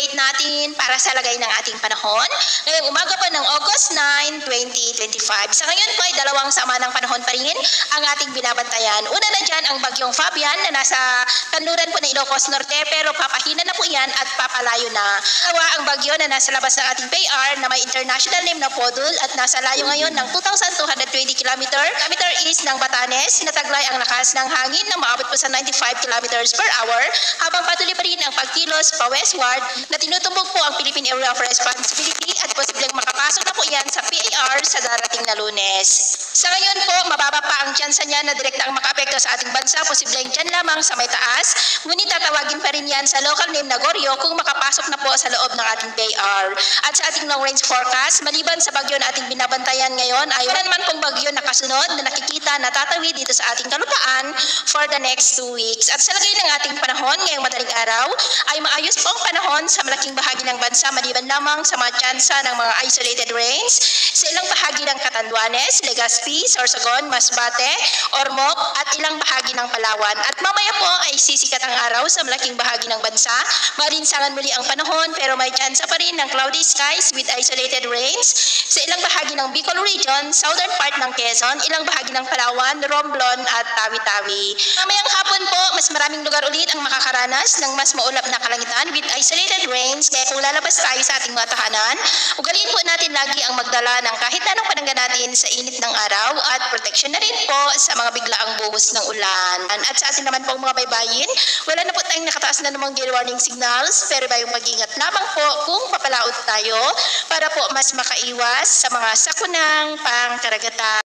update natin para sa lagay ng ating panahon. Ngayong umaga po ng August 9, 2025. Sa ngayon po ay dalawang sama ng panahon pa rin ang ating binabantayan. Una na dyan ang bagyong Fabian na nasa kanluran po ng Ilocos Norte pero papahina na po yan at papalayo na. Awa ang bagyo na nasa labas ng ating PAR na may international name na Podul at nasa layo ngayon ng 2,220 kilometer east ng Batanes. Nataglay ang lakas ng hangin na maabot po sa 95 kilometers per hour habang patuloy pa rin ang pagkilos pa westward na tinutumbok po ang Philippine Area of Responsibility at posibleng makapasok na po yan sa PAR sa darating na Lunes. Sa ngayon po, mababa pa ang tsansa niya na direktang makaapekto sa ating bansa, posibleng dyan lamang sa may taas, ngunit tatawagin pa rin yan sa local name na Goryo kung makapasok na po sa loob ng ating PAR. At sa ating long range forecast, maliban sa bagyo na ating binabantayan ngayon, ay wala naman pong bagyo na kasunod na nakikita na tatawid dito sa ating kalupaan for the next 2 weeks. At sa lagay ng ating panahon ngayong madaling araw, ay maayos po ang panahon sa malaking bahagi ng bansa, maliban lamang sa mga tsansa ng mga isolated rains sa ilang bahagi ng Catanduanes, Legazpi, Sorsogon, Masbate, Ormoc at ilang bahagi ng Palawan. At mamaya po ay sisikat ang araw sa malaking bahagi ng bansa. Marinsangan muli ang panahon pero may tsansa pa rin ng cloudy skies with isolated rains sa ilang bahagi ng Bicol Region, southern part ng Quezon, ilang bahagi ng Palawan, Romblon at Tawi-Tawi. Mamayang hapon po, mas maraming lugar ulit ang makakaranas ng mas maulap na kalangitan with isolated rains. Kaya kung lalabas tayo sa ating mga tahanan, ugaliin po natin lagi ang magdala ng kahit anong panangga natin sa init ng araw at protection na rin po sa mga biglaang buhos ng ulan. At sa ating naman pong mga baybayin, wala na po tayong nakataas na namang gale warning signals pero bayong mag-ingat lamang po kung papalaot tayo para po mas makaiwas sa mga sakunang pangkaragatan.